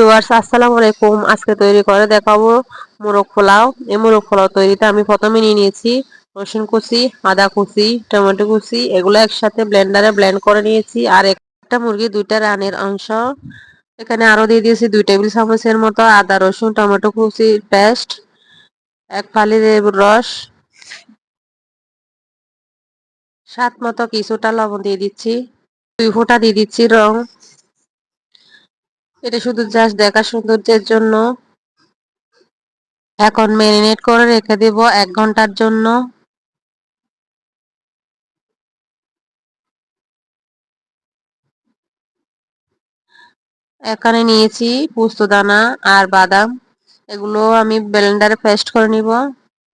Viewers, আসসালামু আলাইকুম। আজকে তৈরি করে দেখাবো মোরগ পোলাও। এই মোরগ পোলাও তৈরিতে আমি প্রথমে নিয়ে নিয়েছি রসুন কুচি, আদা কুচি, টমেটো কুচি, এগুলো একসাথে ব্লেন্ডারে ব্লেন্ড করে নিয়েছি। আর একটা মুরগি, দুইটা রানের অংশ। এখানে আরো দিয়ে দিয়েছি 2 টেবিল চামচের মতো আদা রসুন টমেটো কুচি পেস্ট, এক ফালি লেবুর রস, স্বাদ মতো কিছুটা লবণ দিয়ে দিচ্ছি, 2 ফোঁটা দিয়ে দিচ্ছি রং। এটা শুধু জাস্ট দেখা সৌন্দর্যের জন্য। এখন ম্যারিনেট করে রেখে দেব 1 ঘন্টার জন্য। এখানে নিয়েছি পোস্তদানা আর বাদাম, এগুলো আমি ব্লেন্ডারে পেস্ট করে নিব।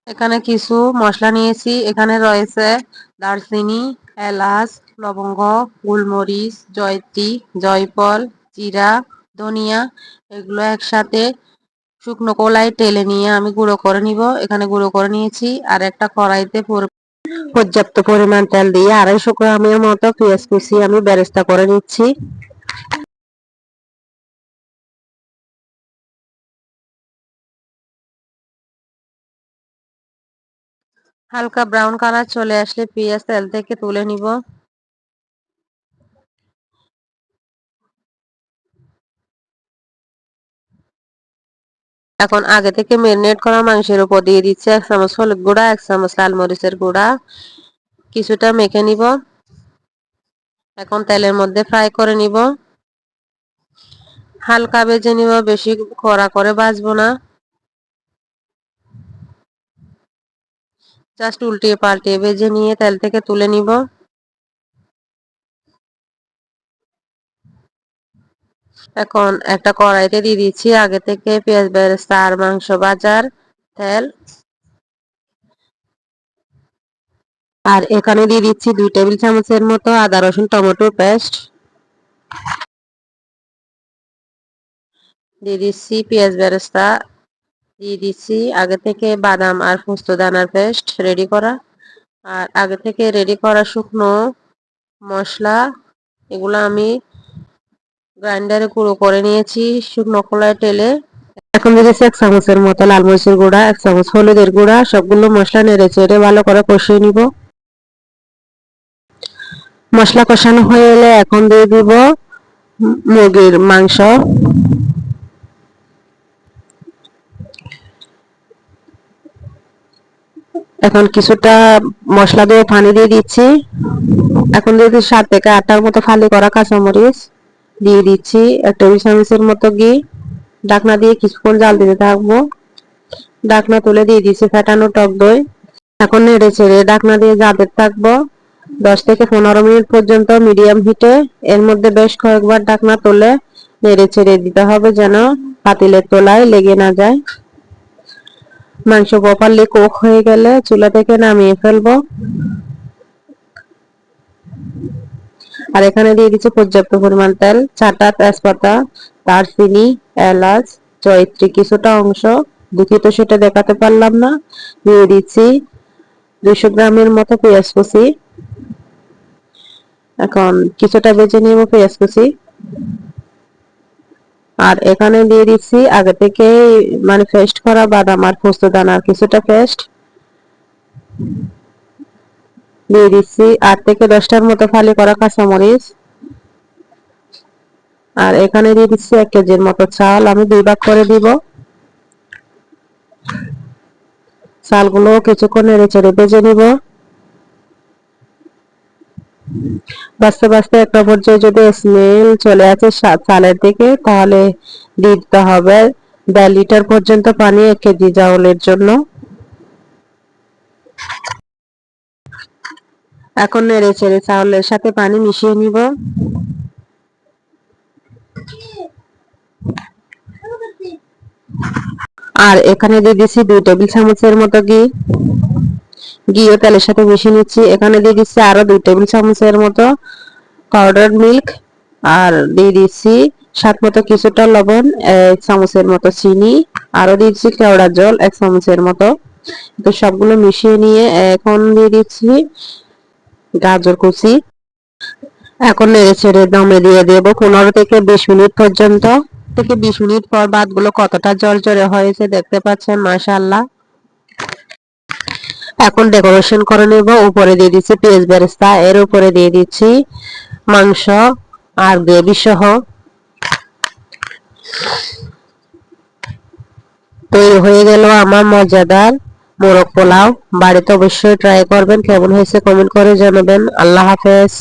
এখানে কিছু মশলা নিয়েছি, এখানে রয়েছে দারচিনি, এলাচ, লবঙ্গ, গোলমরিচ, জয়ত্রী, জয়ফল, জিরা, ধনিয়া, এগুলো একসাথে শুকনো কড়াই তেলে নিয়ে আমি গুঁড়ো করে নিব। এখানে গুঁড়ো করে নিয়েছি। আর একটা কড়াইতে পর্যাপ্ত পরিমাণ তেল দিয়ে 250 গ্রামের মতো পেঁয়াজ কুচি আমি বেরেস্তা করে নিচ্ছি। হালকা ব্রাউন কালার চলে আসলে পেঁয়াজ তেল থেকে তুলে নিব। এখন আগে থেকে ম্যারিনেট করা মাংসের উপর দিয়ে দিচ্ছি 1 চামচ হলুদ গুঁড়া, 1 চামচ লাল মরিচের গুঁড়া, কিছুটা মেখে নিব। এখন তেলের মধ্যে ফ্রাই করে নিব, হালকা ভেজে নিব, বেশি কড়া করে ভাজবো না। জাস্ট উল্টিয়ে পাল্টিয়ে ভেজে নিয়ে তেল থেকে তুলে নিব। এখন একটা কড়াইতে দিয়ে দিচ্ছি আগে থেকে পেঁয়াজ বেরেস্তা আর মাংস ভাজার তেল। আর এখানে দিয়ে দিচ্ছি 2 টেবিল চামচের মতো আদা রসুন টমেটো পেস্ট। দিয়ে দিচ্ছি পেঁয়াজ বেরেস্তা, দিয়ে দিচ্ছি আগে থেকে বাদাম আর পোস্তদানার পেস্ট রেডি করা। আর আগে থেকে রেডি করা শুকনো মশলা, এগুলো আমি গ্রাইন্ডারে গুঁড়ো করে নিয়েছি শুকনো খোলায় টেলে। এখন দিয়েছি 1 চামচের মতো লাল মরিচের গুঁড়া, 1 চামচ হলুদের গুঁড়া, সবগুলো মশলা নেড়ে চেড়ে ভালো করে কষিয়ে নিব। মশলা কষানো হয়ে এলে এখন দিয়ে দিব মুরগির মাংস। এখন কিছুটা মশলা দিয়ে পানি দিয়ে দিচ্ছি। এখন দিয়ে দিচ্ছি 7 থেকে 8টার মতো ফালি করা কাঁচামরিচ, দিয়ে দিচ্ছি 1 টেবিল চামচের মতো ঘি। ঢাকনা দিয়ে কিছুক্ষণ জাল দিতে থাকবো। ঢাকনা তুলে দিয়ে দিচ্ছি ফেটানো টক দই। এখন নেড়ে চেড়ে ঢাকনা দিয়ে জালতে থাকবো 10 থেকে 15 মিনিট পর্যন্ত মিডিয়াম হিটে। এর মধ্যে বেশ কয়েকবার ঢাকনা তুলে নেড়ে চেড়ে দিতে হবে যেন পাতিলের তলায় লেগে না যায়। মাংস প্রপারলি কুক হয়ে গেলে চুলা থেকে নামিয়ে ফেলবো। আর এখানে দিয়ে দিচ্ছি পর্যাপ্ত পরিমাণ তেল, 4টা তেজপাতা, দারচিনি, এলাচ, জয়ত্রী কিছুটা অংশ, দুঃখিত সেটা দেখাতে পারলাম না। দিয়ে দিচ্ছি 200 গ্রামের মতো পেঁয়াজ কুচি। এখন কিছুটা ভেজে নিব পেঁয়াজ কুচি। আর এখানে দিয়ে দিচ্ছি আগে থেকে মানে পেস্ট করা বাদাম আর পোস্তদানার কিছুটা পেস্ট। দিয়ে দিচ্ছি 8 থেকে 10টার মতো ফালি করা কাঁচামরিচ। আর এখানে দিয়ে দিচ্ছি 1 কেজির মতো চাল, আমি 2 ভাগ করে দিব। চালগুলো কিছুক্ষণ নেড়ে চেড়ে ভেজে নিব। বাঁচতে বাঁচতে একটা পর্যায়ে যদি স্মেল চলে আসে চালের দিকে, তাহলে দিতে হবে 1.5 লিটার পর্যন্ত পানি 1 কেজি চাউলের জন্য। এখন নেড়ে চেড়ে চাউলের সাথে পানি মিশিয়ে নিব। আর এখানে দিয়ে দিচ্ছি 2 টেবিল চামচের মতো ঘি। ঘিও তেলের সাথে মিশিয়ে নিচ্ছি। এখানে দিয়ে দিচ্ছি আরো 2 টেবিল চামচের মতো পাউডার মিল্ক। আর দিয়ে দিচ্ছি স্বাদ মতো কিছুটা লবণ, 1 চামচের মতো চিনি, আরো দিচ্ছি কেওড়া জল 1 চামচের মতো। তো সবগুলো মিশিয়ে নিয়ে এখন দিয়ে দিচ্ছি গাজর কুচি। এখন নেড়ে ছেড়ে দমে দিয়ে দেবো 15 থেকে 20 মিনিট পর্যন্ত। থেকে 20 মিনিট পর ভাতগুলো কতটা ঝরঝরে হয়েছে দেখতে পাচ্ছেন, মাশাআল্লাহ। এখন ডেকোরেশন করে নেব। উপরে দিয়ে দিচ্ছি পেঁয়াজ বেরেস্তা, এর উপরে দিয়ে দিচ্ছি মাংস আর গ্রেভি সহ। তৈরি হয়ে গেল আমার মজাদার মোরগ পোলাও। বাড়িতে অবশ্যই ট্রাই করবেন, কেমন হয়েছে কমেন্ট করে জানাবেন। আল্লাহ হাফেজ।